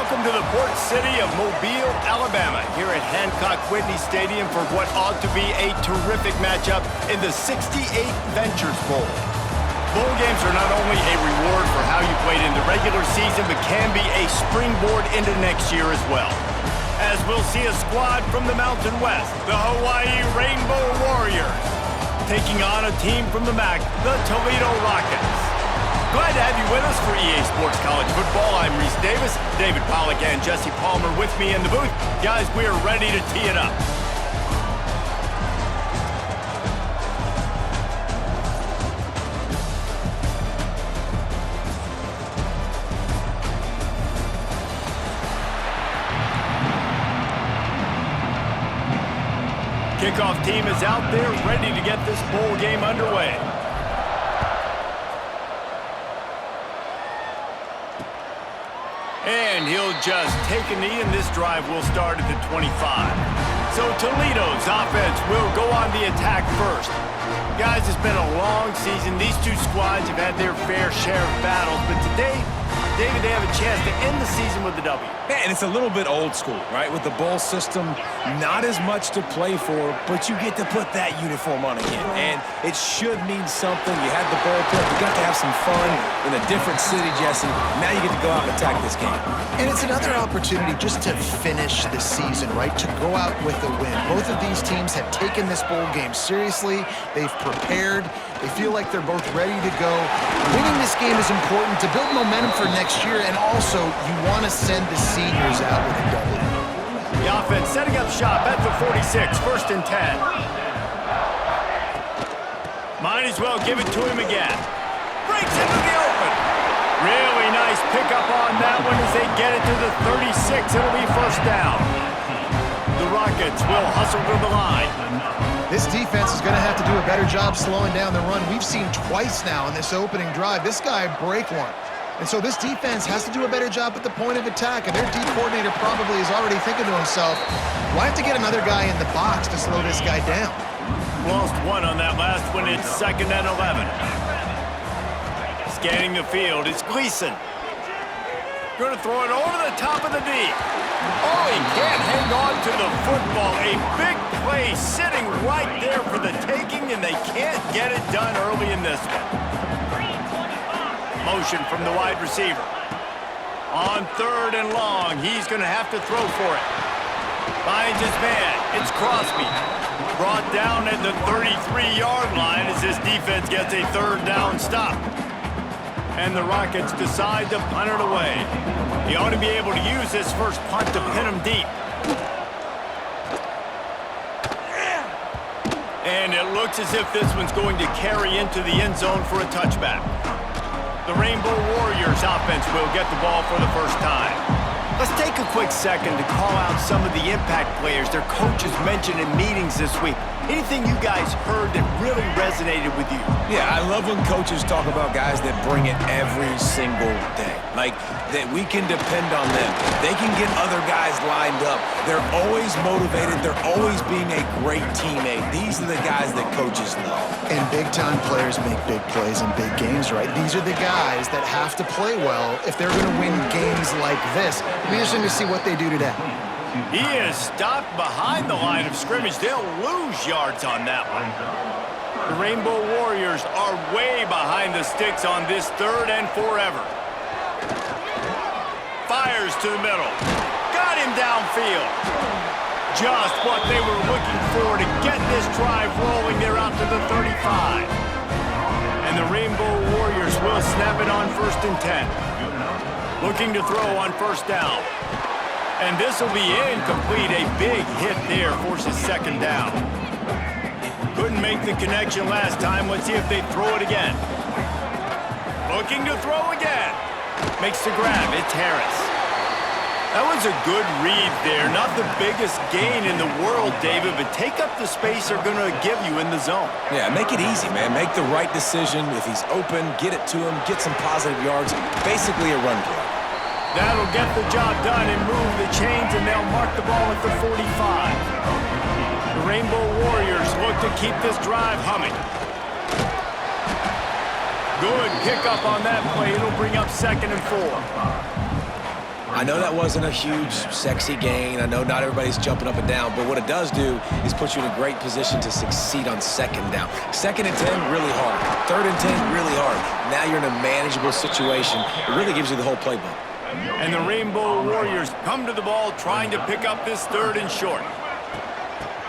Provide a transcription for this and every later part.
Welcome to the port city of Mobile, Alabama, here at Hancock-Whitney Stadium for what ought to be a terrific matchup in the 68th Ventures Bowl. Bowl games are not only a reward for how you played in the regular season, but can be a springboard into next year as well. As we'll see a squad from the Mountain West, the Hawaii Rainbow Warriors, taking on a team from the MAC, the Toledo Rockets. Glad to have you with us for EA Sports College Football. I'm Reese Davis, David Pollack, and Jesse Palmer with me in the booth. Guys, we are ready to tee it up. Kickoff team is out there ready to get this bowl game underway. And he'll just take a knee, and this drive will start at the 25. So Toledo's offense will go on the attack first. Guys, it's been a long season. These two squads have had their fair share of battles, but today, David, they have a chance to end the season with a W. Yeah, and it's a little bit old school, right? With the bowl system, not as much to play for, but you get to put that uniform on again. And it should mean something. You had the bowl pit. You got to have some fun in a different city, Jesse. Now you get to go out and attack this game. And it's another opportunity just to finish the season, right? To go out with a win. Both of these teams have taken this bowl game seriously. They've prepared. They feel like they're both ready to go. Winning this game is important to build momentum for next year, and also you want to send the seniors out with a W. The offense setting up shop at the 46, 1st and 10. Might as well give it to him again. Breaks into the open. Really nice pickup on that one as they get it to the 36. It'll be 1st down. The Rockets will hustle to the line. This defense is going to have to do a better job slowing down the run. We've seen twice now in this opening drive this guy break one. And so this defense has to do a better job at the point of attack, and their D coordinator probably is already thinking to himself, well, I have to get another guy in the box to slow this guy down. Lost one on that last one. It's 2nd and 11. Scanning the field, it's Gleason. Going to throw it over the top of the D. Oh, he can't hang on to the football. A big play sitting right there for the taking, and they can't get it done early in this one. Motion from the wide receiver. On 3rd and long, he's going to have to throw for it. Finds his man. It's Crosby. Brought down at the 33-yard line as this defense gets a 3rd down stop. And the Rockets decide to punt it away. He ought to be able to use this first punt to pin him deep. And it looks as if this one's going to carry into the end zone for a touchback. The Rainbow Warriors offense will get the ball for the first time. Let's take a quick second to call out some of the impact players their coaches mentioned in meetings this week. Anything you guys heard that really resonated with you? Yeah, I love when coaches talk about guys that bring it every single day. Like, that we can depend on them. They can get other guys lined up. They're always motivated. They're always being a great teammate. These are the guys that coaches love. And big-time players make big plays in big games, right? These are the guys that have to play well if they're going to win games like this. It'll be interesting to see what they do today. He is stopped behind the line of scrimmage. They'll lose yards on that one. The Rainbow Warriors are way behind the sticks on this 3rd and forever. Fires to the middle. Got him downfield. Just what they were looking for to get this drive rolling. They're out to the 35. And the Rainbow Warriors will snap it on 1st and 10. Looking to throw on 1st down. And this will be incomplete. A big hit there forces 2nd down. Couldn't make the connection last time. Let's see if they throw it again. Looking to throw again. Makes the grab. It's Harris. That was a good read there. Not the biggest gain in the world, David, but take up the space they're going to give you in the zone. Yeah, make it easy, man. Make the right decision. If he's open, get it to him. Get some positive yards. Basically a run play. That'll get the job done and move the chains, and they'll mark the ball at the 45. The Rainbow Warriors look to keep this drive humming. Good pickup on that play. It'll bring up 2nd and 4. I know that wasn't a huge, sexy gain. I know not everybody's jumping up and down, but what it does do is put you in a great position to succeed on second down. 2nd and 10, really hard. 3rd and 10, really hard. Now you're in a manageable situation. It really gives you the whole playbook. And the Rainbow Warriors come to the ball trying to pick up this 3rd and short.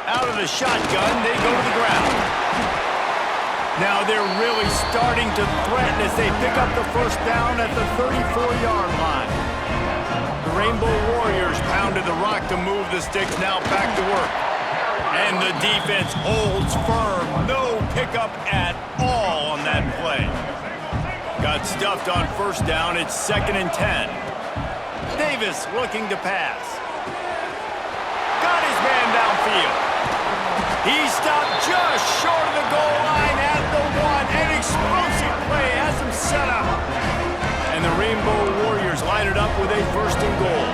Out of the shotgun, they go to the ground. Now they're really starting to threaten as they pick up the 1st down at the 34-yard line. The Rainbow Warriors pounded the rock to move the sticks, now back to work. And the defense holds firm. No pickup at all on that play. Got stuffed on 1st down. It's 2nd and 10. Davis looking to pass. Got his man downfield. He stopped just short of the goal line at the 1. An explosive play has him set up. And the Rainbow Warriors line it up with a 1st and goal.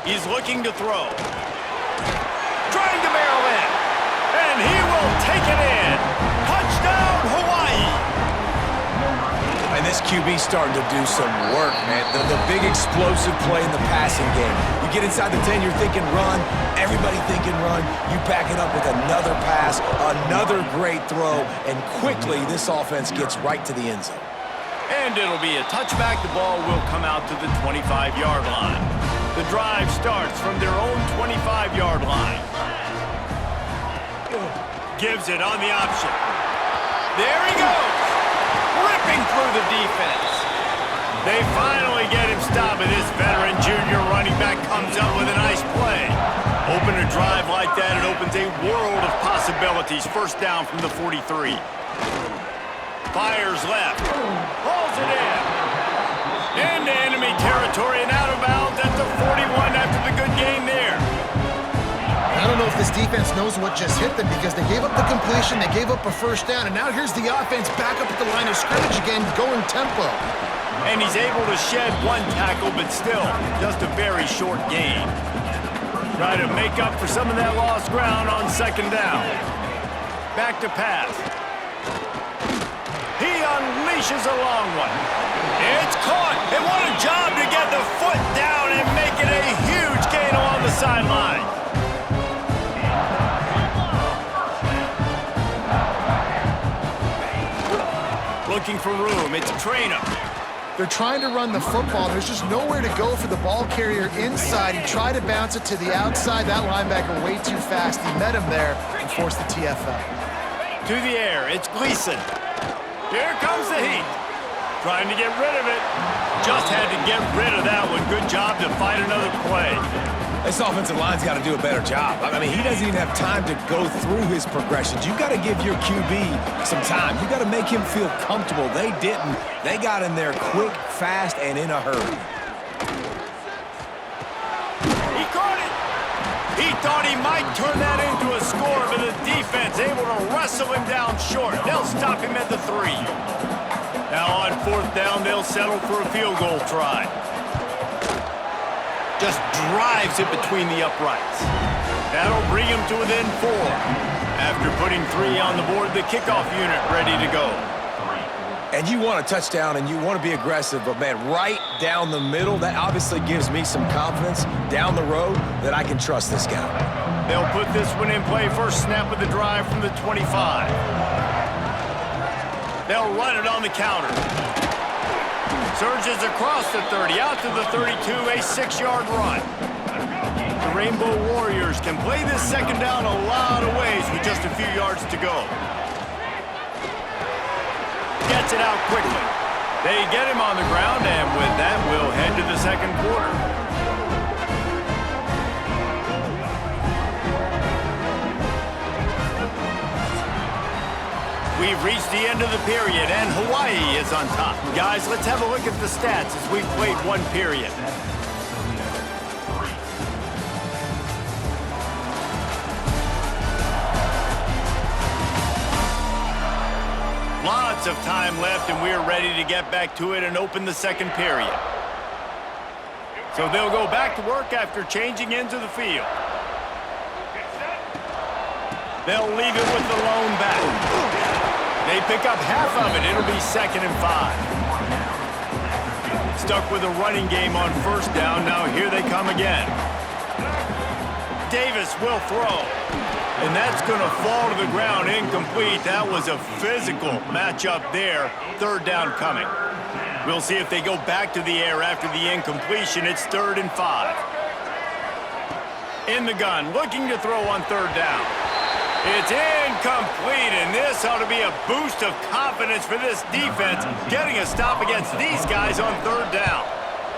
He's looking to throw. Trying to barrel in. And he will take it in. Touchdown, Hawaii. And this QB's starting to do some work, man. The big explosive play in the passing game. You get inside the 10, you're thinking run. Everybody thinking run. You back it up with another pass, another great throw, and quickly this offense gets right to the end zone. And it'll be a touchback. The ball will come out to the 25-yard line. The drive starts from their own 25-yard line. Gives it on the option. There he goes. Ripping through the defense. They finally get him stopped, and this veteran junior running back comes up with a nice play. Open a drive like that, it opens a world of possibilities. 1st down from the 43. Fires left. Hauls it in. Into enemy territory and out of bounds at the 41 after the good game there. I don't know if this defense knows what just hit them because they gave up the completion, they gave up a 1st down, and now here's the offense back up at the line of scrimmage again, going tempo. And he's able to shed 1 tackle, but still, just a very short gain. Try to make up for some of that lost ground on 2nd down. Back to pass. He unleashes a long one. It's caught, and what a job to get the foot down and make it a huge gain along the sideline. Looking for room, it's Trainer. They're trying to run the football. There's just nowhere to go for the ball carrier inside. He tried to bounce it to the outside. That linebacker way too fast. He met him there and forced the TFL. To the air, it's Gleason. Here comes the heat. Trying to get rid of it. Just had to get rid of that one. Good job to fight another play. This offensive line's got to do a better job. I mean, he doesn't even have time to go through his progressions. You've got to give your QB some time. You've got to make him feel comfortable. They didn't. They got in there quick, fast, and in a hurry. He caught it. He thought he might turn that into a score, but the defense able to wrestle him down short. They'll stop him at the 3. Now on 4th down, they'll settle for a field goal try. Just drives it between the uprights. That'll bring him to within 4. After putting 3 on the board, the kickoff unit ready to go. And you want a touchdown and you want to be aggressive, but man, right down the middle, that obviously gives me some confidence down the road that I can trust this guy. They'll put this one in play. 1st snap of the drive from the 25. They'll run it on the counter. Surges across the 30, out to the 32, a 6-yard run. The Rainbow Warriors can play this 2nd down a lot of ways with just a few yards to go. Gets it out quickly. They get him on the ground, and with that, we'll head to the 2nd quarter. We've reached the end of the period, and Hawaii is on top. Guys, let's have a look at the stats as we've played 1 period. Lots of time left, and we're ready to get back to it and open the 2nd period. So they'll go back to work after changing into the field. They'll leave it with the lone back. They pick up half of it. It'll be 2nd and 5. Stuck with a running game on 1st down. Now here they come again. Davis will throw. And that's going to fall to the ground incomplete. That was a physical matchup there. 3rd down coming. We'll see if they go back to the air after the incompletion. It's 3rd and 5. In the gun, looking to throw on 3rd down. It's incomplete, and this ought to be a boost of confidence for this defense, getting a stop against these guys on 3rd down.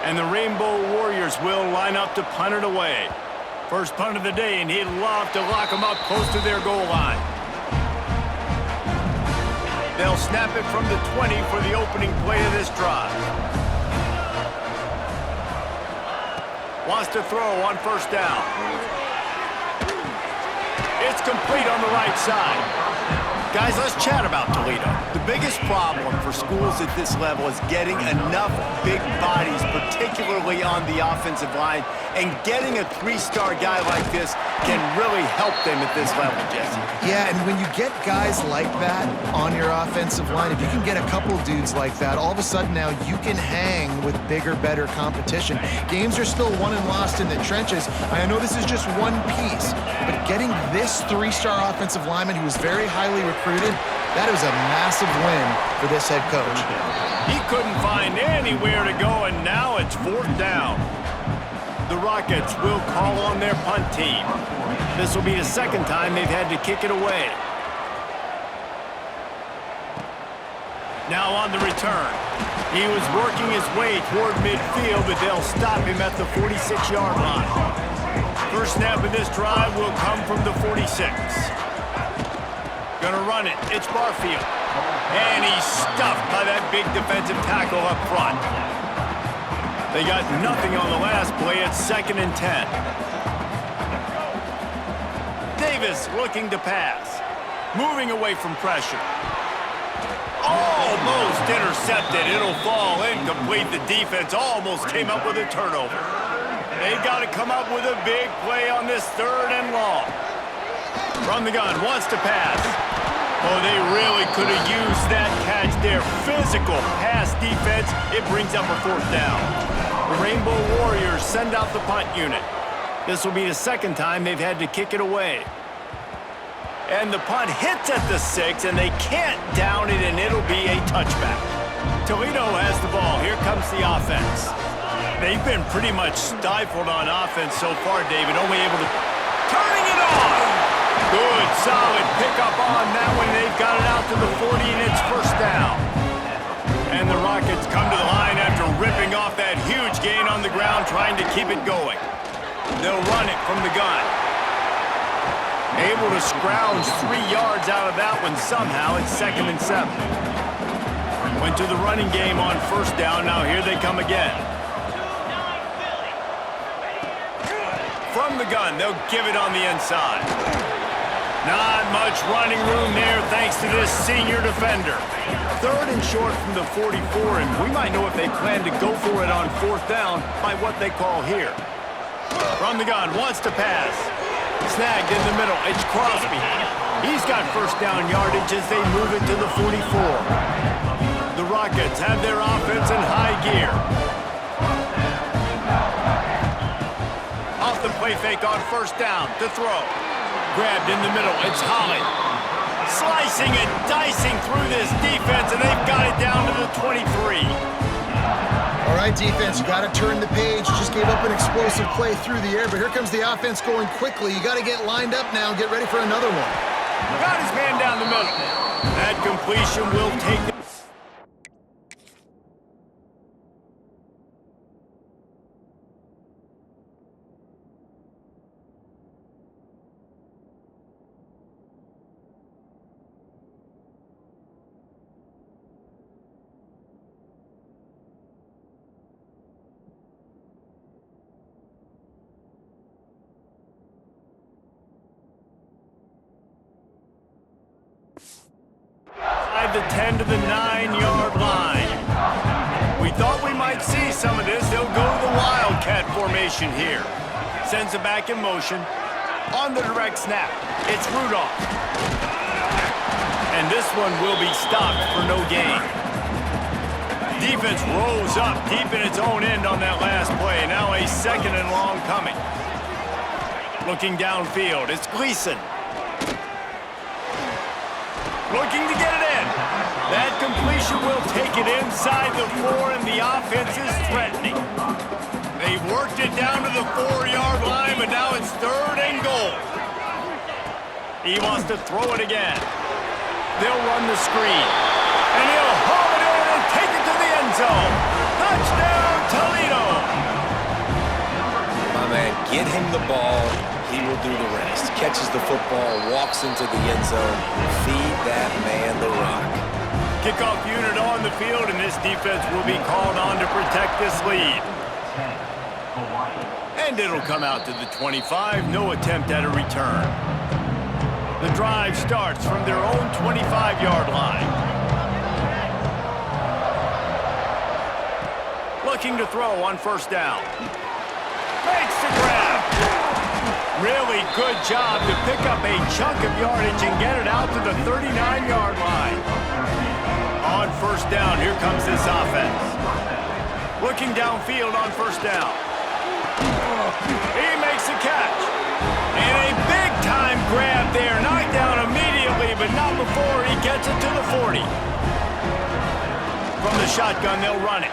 And the Rainbow Warriors will line up to punt it away. First punt of the day, and he'd love to lock them up close to their goal line. They'll snap it from the 20 for the opening play of this drive. Wants to throw on 1st down. It's complete on the right side. Guys, let's chat about Toledo. The biggest problem for schools at this level is getting enough big bodies, particularly on the offensive line, and getting a 3-star guy like this can really help them at this level, Jesse. Yeah, and when you get guys like that on your offensive line, if you can get a couple dudes like that, all of a sudden now you can hang with bigger, better competition. Games are still won and lost in the trenches. I know this is just one piece, but getting this 3-star offensive lineman who is very highly recruited, that was a massive win for this head coach. He couldn't find anywhere to go, and now it's 4th down. The Rockets will call on their punt team. This will be the 2nd time they've had to kick it away. Now on the return. He was working his way toward midfield, but they'll stop him at the 46-yard line. First snap of this drive will come from the 46. Gonna run it. It's Barfield. And he's stuffed by that big defensive tackle up front. They got nothing on the last play. It's 2nd and 10. Davis looking to pass. Moving away from pressure. Almost intercepted. It'll fall incomplete. The defense almost came up with a turnover. They got to come up with a big play on this 3rd and long. From the gun, wants to pass. Oh, they really could have used that catch there. Physical pass defense. It brings up a 4th down. The Rainbow Warriors send out the punt unit. This will be the 2nd time they've had to kick it away. And the punt hits at the 6, and they can't down it, and it'll be a touchback. Toledo has the ball. Here comes the offense. They've been pretty much stifled on offense so far, David. Only able to... Turning it on! Good, solid pickup on that one. They've got it out to the 40, and it's 1st down. And the Rockets come to the line after ripping off that huge gain on the ground, trying to keep it going. They'll run it from the gun. Able to scrounge 3 yards out of that one somehow. It's 2nd and 7. Went to the running game on 1st down. Now here they come again. From the gun, they'll give it on the inside. Not much running room there thanks to this senior defender. 3rd and short from the 44, and we might know if they plan to go for it on 4th down by what they call here. From the gun, wants to pass. Snagged in the middle. It's Crosby. He's got 1st down yardage as they move it to the 44. The Rockets have their offense in high gear. Off the play fake on 1st down to throw. Grabbed in the middle. It's Holly. Slicing and dicing through this defense, and they've got it down to the 23. All right, defense, you got to turn the page. Just gave up an explosive play through the air, but here comes the offense going quickly. You got to get lined up now and get ready for another one. Got his man down the middle. That completion will take the... the 10 to the 9-yard line. We thought we might see some of this. They'll go to the Wildcat formation here. Sends it back in motion. On the direct snap, it's Rudolph. And this one will be stopped for no gain. Defense rose up deep in its own end on that last play. Now a 2nd and long coming. Looking downfield, it's Gleason. Looking to get it in. That completion will take it inside the 4, and the offense is threatening. They've worked it down to the 4-yard line, but now it's 3rd and goal. He wants to throw it again. They'll run the screen. And he'll haul it in and take it to the end zone. Touchdown, Toledo! My man, get him the ball. He will do the rest. Catches the football, walks into the end zone. Feed that man the rock. Kickoff unit on the field, and this defense will be called on to protect this lead. And it'll come out to the 25. No attempt at a return. The drive starts from their own 25-yard line. Looking to throw on 1st down. Makes the grab. Really good job to pick up a chunk of yardage and get it out to the 39-yard line. On 1st down, here comes this offense. Looking downfield on 1st down. He makes a catch. And a big-time grab there. Knocked down immediately, but not before he gets it to the 40. From the shotgun, they'll run it.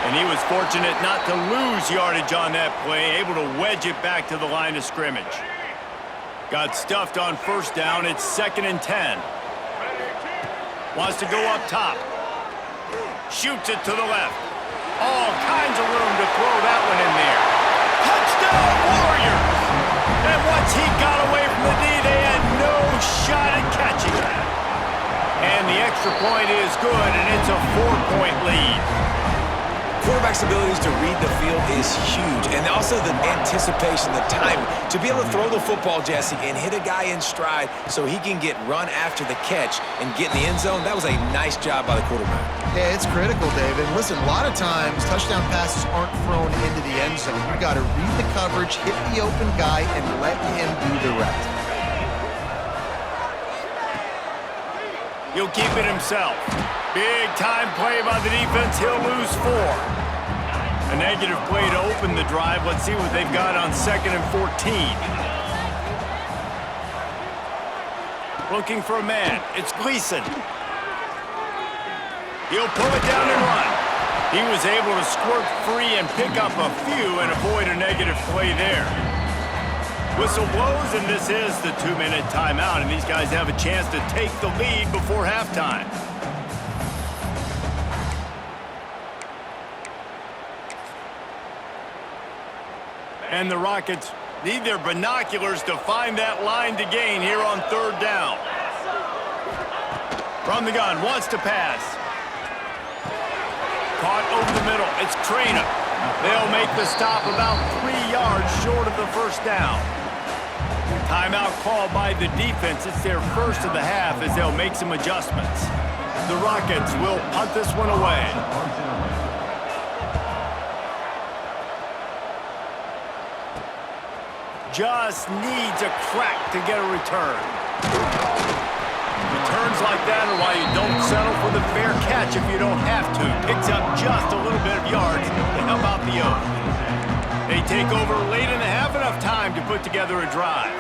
And he was fortunate not to lose yardage on that play, able to wedge it back to the line of scrimmage. Got stuffed on 1st down. It's 2nd and 10. Wants to go up top. Shoots it to the left. All kinds of room to throw that one in there. Touchdown, Warriors! And once he got away from the D, they had no shot at catching it. And the extra point is good, and it's a 4-point lead. Quarterback's abilities to read the field is huge, and also the anticipation, the timing. To be able to throw the football, Jesse, and hit a guy in stride so he can get run after the catch and get in the end zone, that was a nice job by the quarterback. Yeah, it's critical, David. Listen, a lot of times touchdown passes aren't thrown into the end zone. You've got to read the coverage, hit the open guy, and let him do the rest. He'll keep it himself. Big time play by the defense. He'll lose 4. A negative play to open the drive. Let's see what they've got on 2nd and 14. Looking for a man. It's Gleason. He'll pull it down and run. He was able to squirt free and pick up a few and avoid a negative play there. Whistle blows, and this is the 2-minute timeout, and these guys have a chance to take the lead before halftime. And the Rockets need their binoculars to find that line to gain here on 3rd down. From the gun, wants to pass. Caught over the middle. It's Trainer. They'll make the stop about 3 yards short of the 1st down. Timeout called by the defense. It's their first of the half as they'll make some adjustments. The Rockets will punt this one away. Just needs a crack to get a return. Returns like that are why you don't settle for the fair catch if you don't have to. Picks up just a little bit of yards to help out the Oak. They take over late in the half, enough time to put together a drive.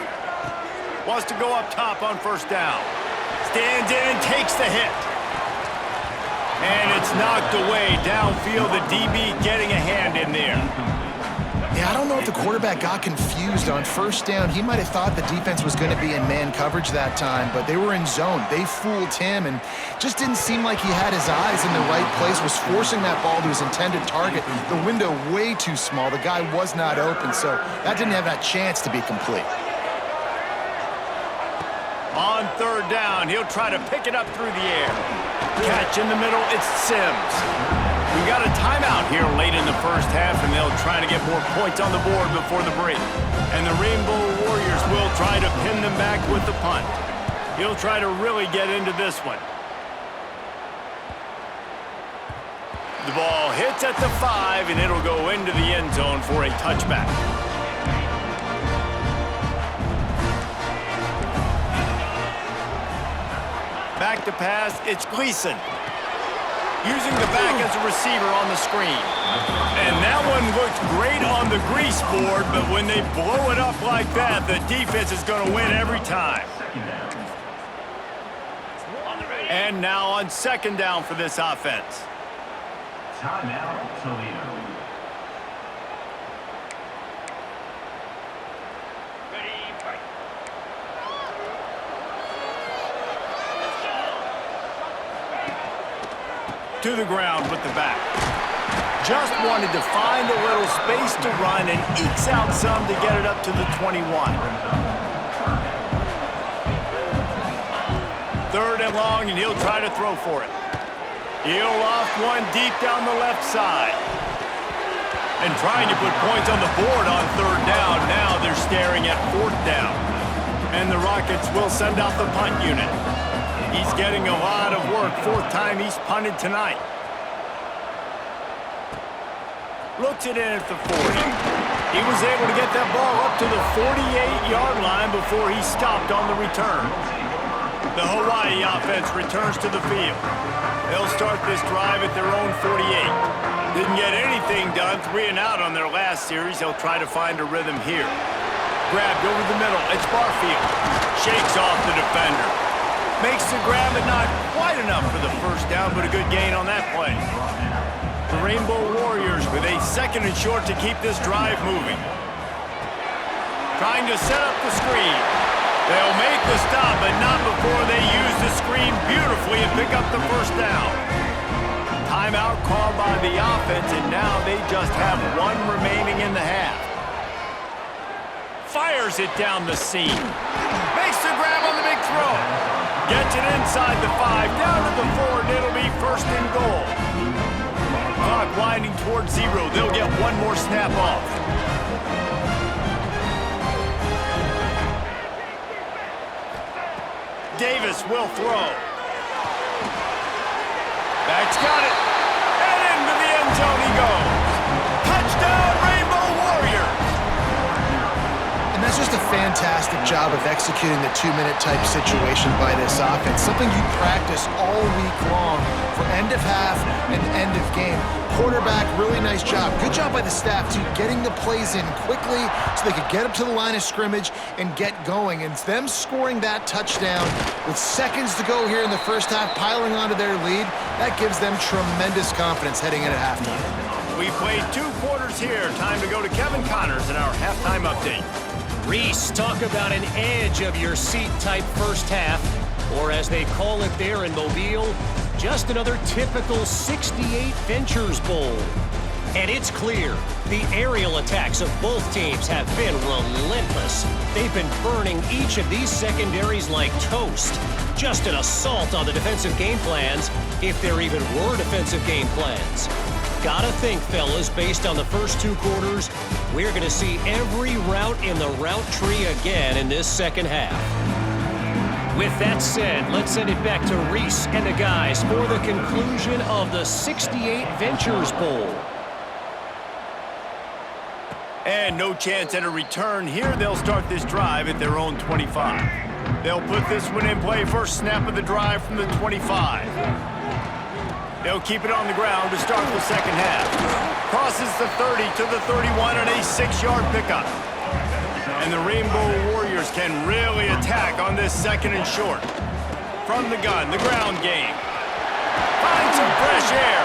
Wants to go up top on 1st down. Stands in and takes the hit. And it's knocked away downfield. The DB getting a hand in there. Yeah, I don't know if the quarterback got confused on 1st down. He might have thought the defense was going to be in man coverage that time, but they were in zone. They fooled him and just didn't seem like he had his eyes in the right place, was forcing that ball to his intended target. The window way too small. The guy was not open, so that didn't have that chance to be complete. On 3rd down, he'll try to pick it up through the air. Catch in the middle, it's Sims. We've got a timeout here late in the 1st half, and they'll try to get more points on the board before the break. And the Rainbow Warriors will try to pin them back with the punt. He'll try to really get into this one. The ball hits at the 5, and it'll go into the end zone for a touchback. Back to pass, it's Gleason. Using the back as a receiver on the screen. And that one looked great on the grease board, but when they blow it up like that, the defense is going to win every time. And now on second down for this offense. Timeout, Toledo. To the ground with the back. Just wanted to find a little space to run and ekes out some to get it up to the 21. Third and long, and he'll try to throw for it. He'll loft one deep down the left side. And trying to put points on the board on third down. Now they're staring at fourth down. And the Rockets will send out the punt unit. He's getting a lot of work. Fourth time he's punted tonight. Looks it in at the 40. He was able to get that ball up to the 48-yard line before he stopped on the return. The Hawaii offense returns to the field. They'll start this drive at their own 48. Didn't get anything done, 3 and out on their last series. They'll try to find a rhythm here. Grabbed over the middle. It's Barfield. Shakes off the defender. Makes the grab, but not quite enough for the first down, but a good gain on that play. The Rainbow Warriors with a second and short to keep this drive moving. Trying to set up the screen. They'll make the stop, but not before they use the screen beautifully and pick up the first down. Timeout called by the offense, and now they just have one remaining in the half. Fires it down the seam. Makes the grab on the big throw. Gets it inside the 5, down to the 4, and it'll be first and goal. Clock winding towards 0. They'll get one more snap off. Davis will throw. Back's got it. And into the end zone he goes. Touchdown, Rainbow Warriors! And that's just a fantastic job of executing the 2-minute type situation by this offense. Something you practice all week long for end of half and end of game. Quarterback, really nice job. Good job by the staff, too, getting the plays in quickly so they could get up to the line of scrimmage and get going. And them scoring that touchdown with seconds to go here in the first half, piling onto their lead, that gives them tremendous confidence heading into halftime. We've played 2 quarters here. Time to go to Kevin Connors in our halftime update. Reese, talk about an edge of your seat type first half, or as they call it there in Mobile, just another typical 68 Ventures Bowl. And it's clear, the aerial attacks of both teams have been relentless. They've been burning each of these secondaries like toast. Just an assault on the defensive game plans, if there even were defensive game plans. Gotta think, fellas, based on the first 2 quarters, we're going to see every route in the route tree again in this second half. With that said, let's send it back to Reese and the guys for the conclusion of the 68 Ventures Bowl. And no chance at a return here. They'll start this drive at their own 25. They'll put this one in play. First snap of the drive from the 25. They'll keep it on the ground to start the second half. Crosses the 30 to the 31 and a 6-yard pickup. And the Rainbow Warriors can really attack on this second and short. From the gun, the ground game. Finds some fresh air.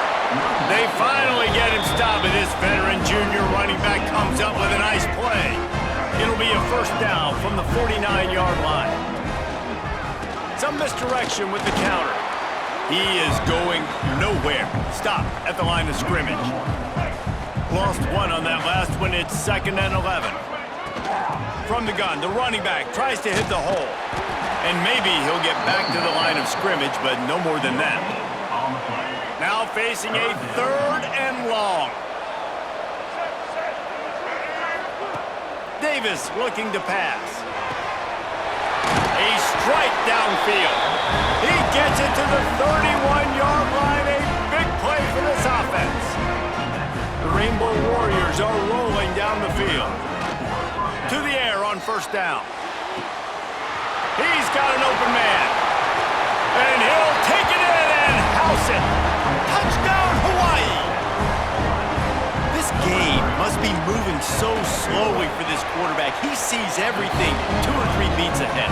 They finally get him stopped, and this veteran junior running back comes up with a nice play. It'll be a first down from the 49-yard line. Some misdirection with the counter. He is going nowhere. Stop at the line of scrimmage. Lost one on that last one. It's 2nd and 11. From the gun, the running back tries to hit the hole. And maybe he'll get back to the line of scrimmage, but no more than that. Now facing a 3rd and long. Davis looking to pass. A strike downfield. He gets it to the 31-yard line. A big play for this offense. The Rainbow Warriors are rolling down the field. To the air on first down. He's got an open man. And moving so slowly for this quarterback. He sees everything 2 or 3 beats ahead.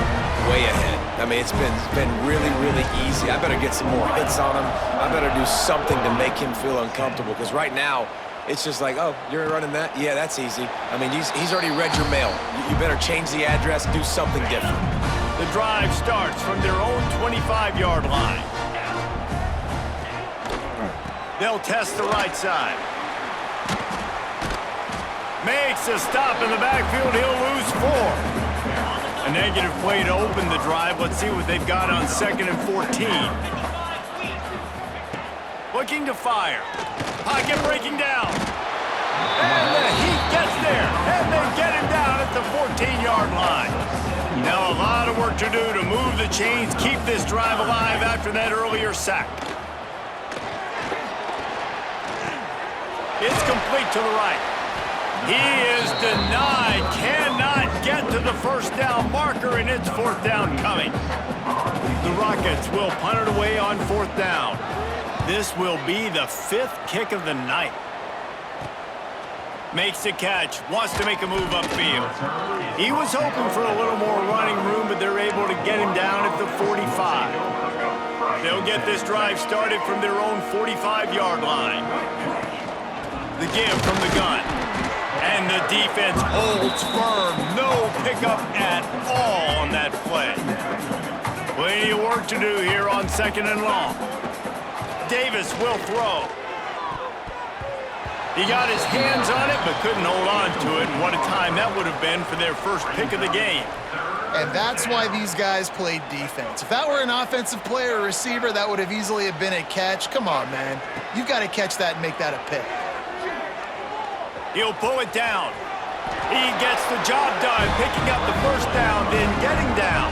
Way ahead. I mean, it's been really, really easy. I better get some more hits on him. I better do something to make him feel uncomfortable, because right now, it's just like, oh, you're running that? Yeah, that's easy. I mean, he's already read your mail. You better change the address, do something different. The drive starts from their own 25-yard line. They'll test the right side. Makes a stop in the backfield. He'll lose 4. A negative play to open the drive. Let's see what they've got on 2nd and 14. Looking to fire. Pocket breaking down. And the Heat gets there. And they get him down at the 14-yard line. Now a lot of work to do to move the chains, keep this drive alive after that earlier sack. It's complete to the right. He is denied. Cannot get to the first down marker, and it's 4th down coming. The Rockets will punt it away on 4th down. This will be the 5th kick of the night. Makes the catch. Wants to make a move upfield. He was hoping for a little more running room, but they're able to get him down at the 45. They'll get this drive started from their own 45-yard line. The give from the gun. And the defense holds firm. No pickup at all on that play. Plenty of work to do here on 2nd and long. Davis will throw. He got his hands on it, but couldn't hold on to it. And what a time that would have been for their first pick of the game. And that's why these guys played defense. If that were an offensive player or receiver, that would have easily have been a catch. Come on, man. You've got to catch that and make that a pick. He'll pull it down. He gets the job done, picking up the first down, then getting down.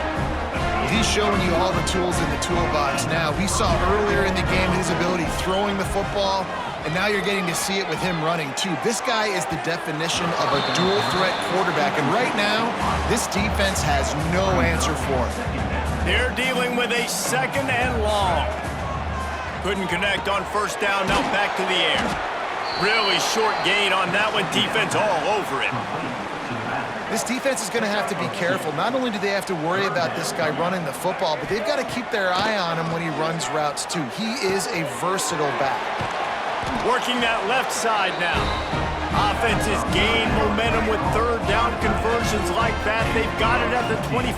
He's showing you all the tools in the toolbox now. We saw earlier in the game his ability throwing the football, and now you're getting to see it with him running too. This guy is the definition of a dual threat quarterback, and right now, this defense has no answer for him. They're dealing with a 2nd and long. Couldn't connect on first down, now back to the air. Really short gain on that one, defense all over it. This defense is going to have to be careful. Not only do they have to worry about this guy running the football, but they've got to keep their eye on him when he runs routes too. He is a versatile back. Working that left side now. Offenses gain momentum with 3rd down conversions like that. They've got it at the 25.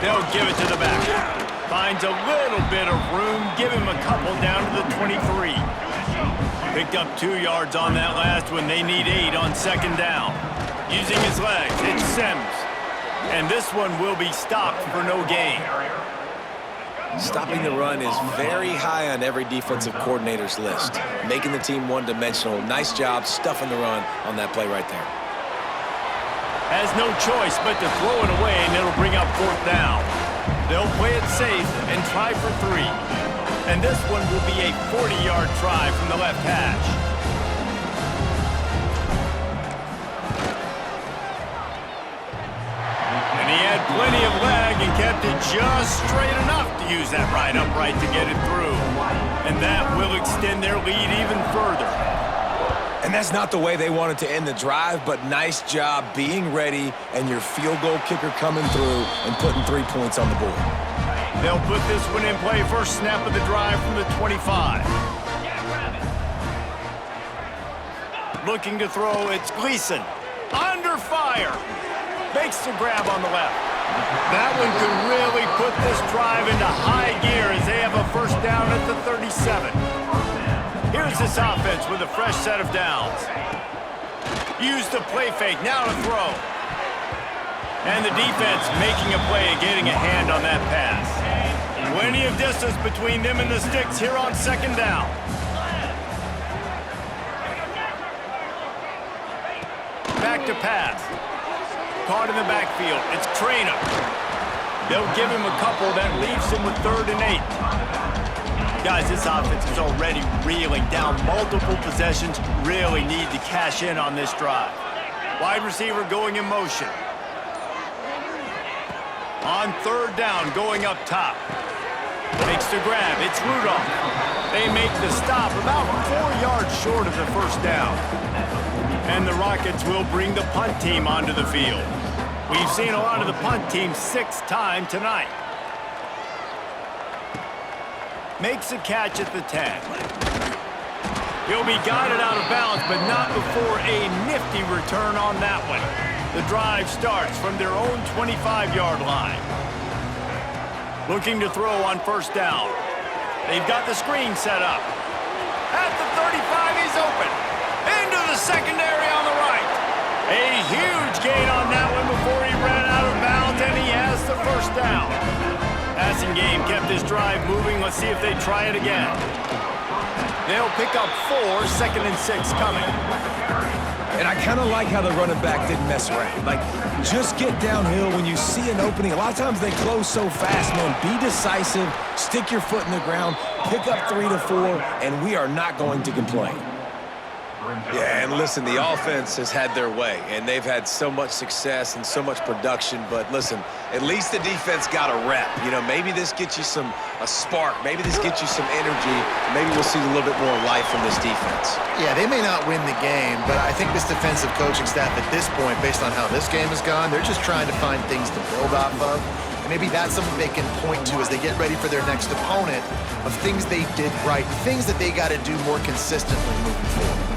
They'll give it to the back. Finds a little bit of room. Give him a couple down to the 23. Picked up 2 yards on that last one. They need 8 on 2nd down. Using his legs, it's Sims. And this one will be stopped for no gain. Stopping the run is very high on every defensive coordinator's list. Making the team one-dimensional. Nice job stuffing the run on that play right there. Has no choice but to throw it away, and it'll bring up 4th down. They'll play it safe and try for 3. And this one will be a 40-yard try from the left hash. And he had plenty of leg and kept it just straight enough to use that right upright to get it through. And that will extend their lead even further. And that's not the way they wanted to end the drive, but nice job being ready and your field goal kicker coming through and putting 3 points on the board. They'll put this one in play. First snap of the drive from the 25. Looking to throw, it's Gleason. Under fire. Makes the grab on the left. That one could really put this drive into high gear as they have a first down at the 37. Here's this offense with a fresh set of downs. Use the play fake, now to throw. And the defense making a play and getting a hand on that pass. Plenty of distance between them and the sticks here on 2nd down. Back to pass. Caught in the backfield. It's Trainer. They'll give him a couple. That leaves him with 3rd and 8. Guys, this offense is already reeling down multiple possessions. Really need to cash in on this drive. Wide receiver going in motion. On 3rd down, going up top. Makes the grab. It's Rudolph. They make the stop about 4 yards short of the first down. And the Rockets will bring the punt team onto the field. We've seen a lot of the punt team 6 times tonight. Makes a catch at the 10. He'll be guided out of bounds, but not before a nifty return on that one. The drive starts from their own 25-yard line. Looking to throw on first down. They've got the screen set up. At the 35, he's open. Into the secondary on the right. A huge gain on that one before he ran out of bounds, and he has the first down. Passing game kept this drive moving. Let's see if they try it again. They'll pick up 4, 2nd and 6 coming. And I kind of like how the running back didn't mess around. Like, just get downhill when you see an opening. A lot of times they close so fast, man. Be decisive, stick your foot in the ground, pick up 3 to 4, and we are not going to complain. Yeah, and listen, the offense has had their way, and they've had so much success and so much production. But listen, at least the defense got a rep. You know, maybe this gets you a spark. Maybe this gets you some energy. Maybe we'll see a little bit more life from this defense. Yeah, they may not win the game, but I think this defensive coaching staff at this point, based on how this game has gone, they're just trying to find things to build off of. And maybe that's something they can point to as they get ready for their next opponent, of things they did right, things that they got to do more consistently moving forward.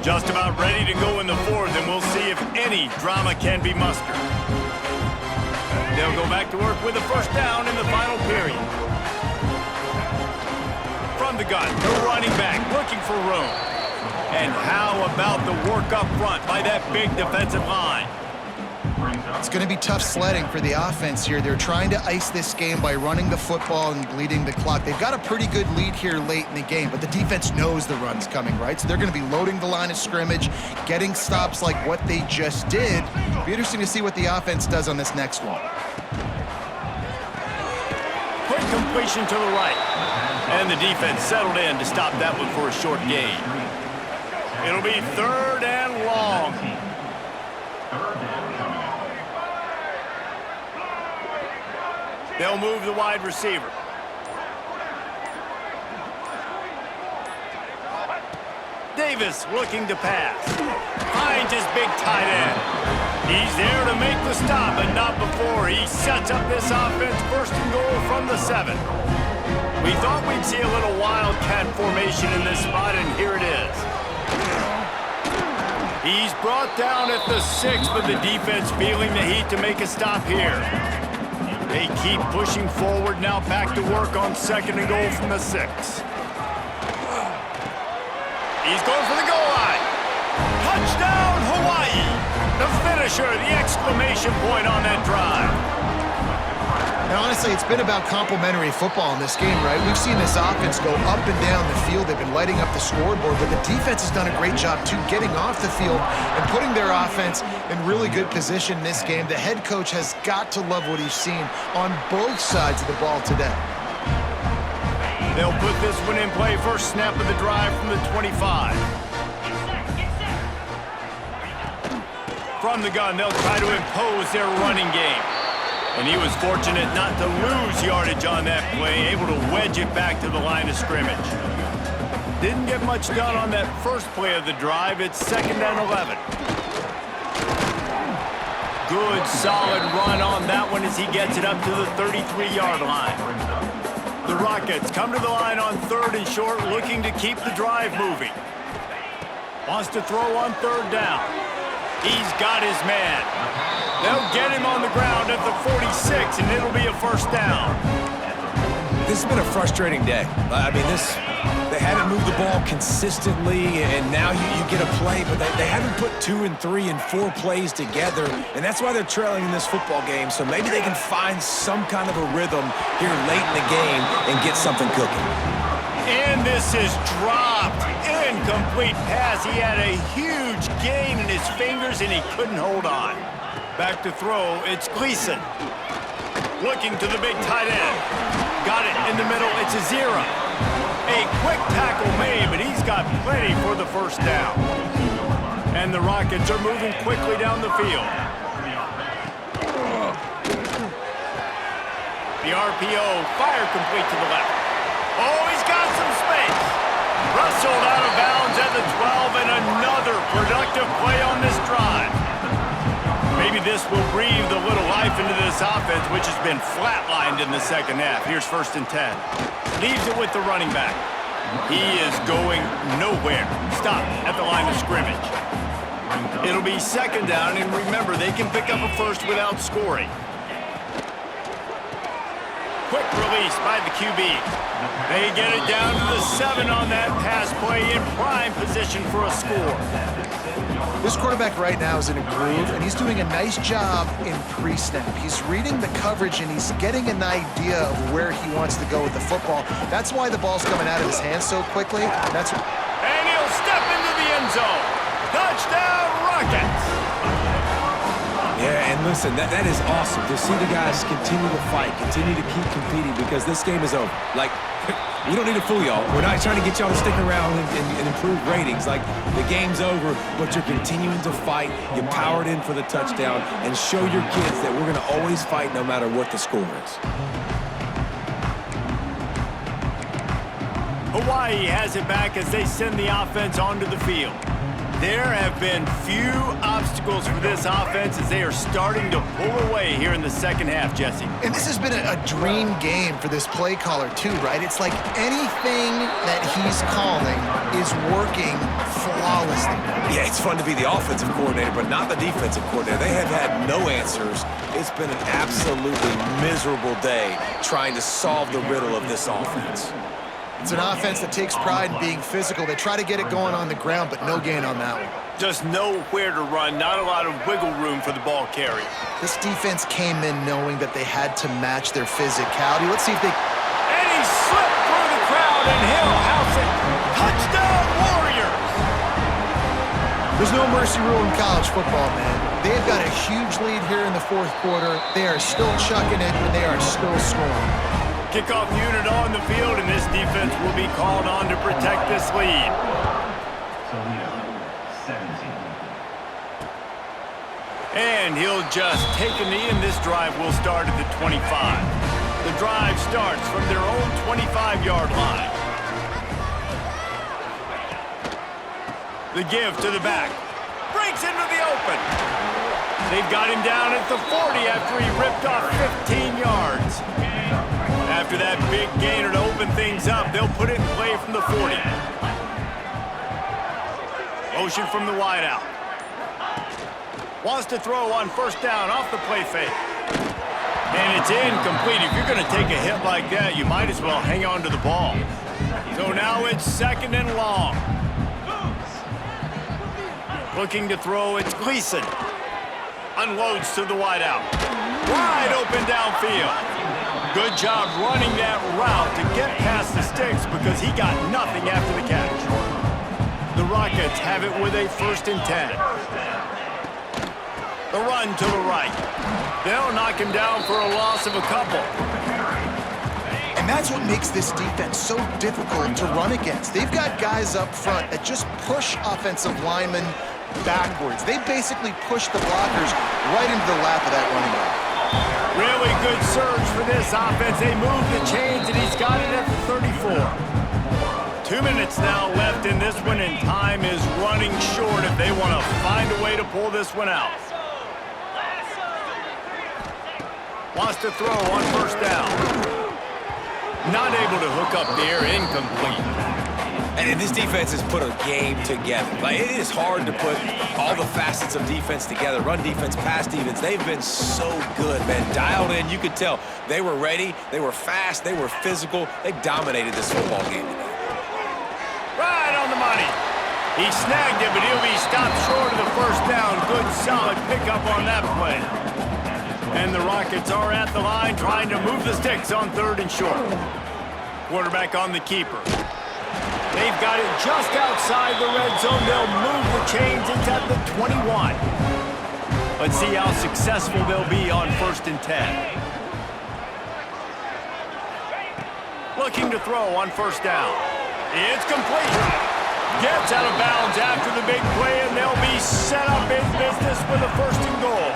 Just about ready to go in the 4th, and we'll see if any drama can be mustered. They'll go back to work with a first down in the final period. From the gun, the running back looking for room. And how about the work up front by that big defensive line? It's going to be tough sledding for the offense here. They're trying to ice this game by running the football and bleeding the clock. They've got a pretty good lead here late in the game, but the defense knows the run's coming, right? So they're going to be loading the line of scrimmage, getting stops like what they just did. It'll be interesting to see what the offense does on this next one. Quick completion to the right. And the defense settled in to stop that one for a short gain. It'll be 3rd and long. They'll move the wide receiver. Davis looking to pass. Finds his big tight end. He's there to make the stop, but not before he sets up this offense 1st and goal from the 7. We thought we'd see a little wildcat formation in this spot, and here it is. He's brought down at the 6, but the defense feeling the heat to make a stop here. They keep pushing forward, now back to work on 2nd and goal from the 6. He's going for the goal line. Touchdown, Hawaii! The finisher, the exclamation point on that drive. Now, honestly, it's been about complementary football in this game, right? We've seen this offense go up and down the field. They've been lighting up the scoreboard, but the defense has done a great job, too, getting off the field and putting their offense in really good position in this game. The head coach has got to love what he's seen on both sides of the ball today. They'll put this one in play. First snap of the drive from the 25. From the gun, they'll try to impose their running game. And he was fortunate not to lose yardage on that play, able to wedge it back to the line of scrimmage. Didn't get much done on that first play of the drive. It's 2nd and 11. Good, solid run on that one as he gets it up to the 33-yard line. The Rockets come to the line on 3rd and short, looking to keep the drive moving. Wants to throw on 3rd down. He's got his man. They'll get him on the ground at the 46, and it'll be a first down. This has been a frustrating day. I mean, they haven't moved the ball consistently, and now you get a play, but they haven't put 2 and 3 and 4 plays together, and that's why they're trailing in this football game. So maybe they can find some kind of a rhythm here late in the game and get something cooking. And this is dropped. Incomplete pass. He had a huge gain in his fingers, and he couldn't hold on. Back to throw, it's Gleason. Looking to the big tight end. Got it in the middle, it's a 0. A quick tackle made, but he's got plenty for the first down. And the Rockets are moving quickly down the field. The RPO, fire complete to the left. Oh, he's got some space. Wrestled out of bounds at the 12, and another productive play on this drive. Maybe this will breathe a little life into this offense, which has been flatlined in the second half. Here's 1st and 10. Leaves it with the running back. He is going nowhere. Stop at the line of scrimmage. It'll be 2nd down, and remember, they can pick up a first without scoring. Quick release by the QB. They get it down to the 7 on that pass play, in prime position for a score. This quarterback right now is in a groove, and he's doing a nice job in pre-snap. He's reading the coverage, and he's getting an idea of where he wants to go with the football. That's why the ball's coming out of his hands so quickly. And he'll step into the end zone. Touchdown, Rockets! Yeah, and listen, that is awesome to see the guys continue to fight, continue to keep competing, because this game is over. Like, we don't need to fool y'all. We're not trying to get y'all to stick around and improve ratings. Like, the game's over, but you're continuing to fight. You powered in for the touchdown, and show your kids that we're going to always fight no matter what the score is. Hawaii has it back as they send the offense onto the field. There have been few obstacles for this offense as they are starting to pull away here in the second half, Jesse. And this has been a dream game for this play caller too, right? It's like anything that he's calling is working flawlessly. Yeah, it's fun to be the offensive coordinator, but not the defensive coordinator. They have had no answers. It's been an absolutely miserable day trying to solve the riddle of this offense. It's an offense that takes pride in being physical. They try to get it going on the ground, but no gain on that one. Just nowhere to run, not a lot of wiggle room for the ball carrier. This defense came in knowing that they had to match their physicality. Let's see if they... And he slipped through the crowd, and he'll house it. Touchdown, Warriors! There's no mercy rule in college football, man. They've got a huge lead here in the 4th quarter. They are still chucking it, and they are still scoring. Kickoff unit on the field, and this defense will be called on to protect this lead. Toledo, 17. And he'll just take a knee, and this drive will start at the 25. The drive starts from their own 25-yard line. The give to the back. Breaks into the open. They've got him down at the 40 after he ripped off 15 yards. After that big gainer to open things up, they'll put it in play from the 40. Motion from the wideout. Wants to throw on 1st down off the play fake. And it's incomplete. If you're going to take a hit like that, you might as well hang on to the ball. So now it's 2nd and long. Looking to throw, it's Gleason. Unloads to the wideout. Wide open downfield. Good job running that route to get past the sticks because he got nothing after the catch. The Rockets have it with a 1st and 10. The run to the right. They'll knock him down for a loss of a couple. And that's what makes this defense so difficult to run against. They've got guys up front that just push offensive linemen backwards. They basically push the blockers right into the lap of that running back. Really good surge for this offense. They move the chains, and he's got it at the 34. 2 minutes now left in this one, and time is running short if they want to find a way to pull this one out. Wants to throw on 1st down. Not able to hook up there, incomplete. And this defense has put a game together. Like, it is hard to put all the facets of defense together. Run defense, pass defense. They've been so good, man. Dialed in. You could tell they were ready. They were fast. They were physical. They dominated this football game today. Right on the money. He snagged it, but he'll be stopped short of the 1st down. Good, solid pickup on that play. And the Rockets are at the line trying to move the sticks on 3rd and short. Quarterback on the keeper. They've got it just outside the red zone. They'll move the chains. It's at the 21. Let's see how successful they'll be on 1st and 10. Looking to throw on 1st down. It's complete. Gets out of bounds after the big play, and they'll be set up in business with a 1st and goal.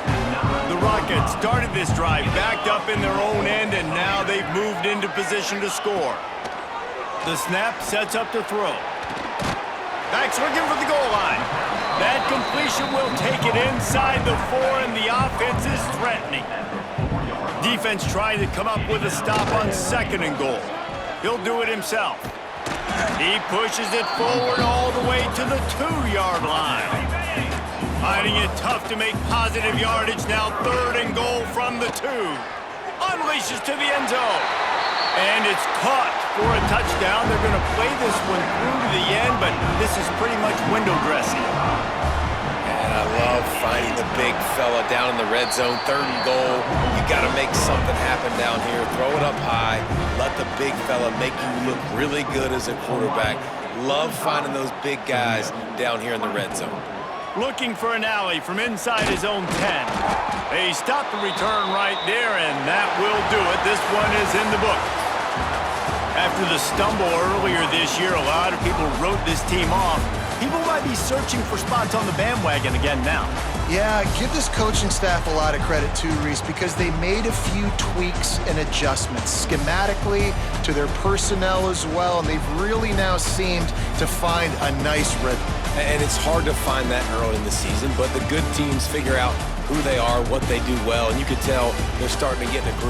The Rockets started this drive backed up in their own end, and now they've moved into position to score. The snap sets up to throw. Back swinging for the goal line. That completion will take it inside the 4, and the offense is threatening. Defense trying to come up with a stop on 2nd and goal. He'll do it himself. He pushes it forward all the way to the 2-yard line. Finding it tough to make positive yardage now. 3rd and goal from the 2. Unleashes to the end zone. And it's caught for a touchdown. They're going to play this one through to the end, but this is pretty much window dressing. And I love finding the big fella down in the red zone. 3rd and goal. You got to make something happen down here. Throw it up high. Let the big fella make you look really good as a quarterback. Love finding those big guys down here in the red zone. Looking for an alley from inside his own 10. They stop the return right there, and that will do it. This one is in the book. After the stumble earlier this year, a lot of people wrote this team off. People might be searching for spots on the bandwagon again now. Yeah, give this coaching staff a lot of credit too, Reese, because they made a few tweaks and adjustments schematically to their personnel as well, and they've really now seemed to find a nice rhythm. And it's hard to find that early in the season, but the good teams figure out who they are, what they do well, and you can tell they're starting to get in a groove.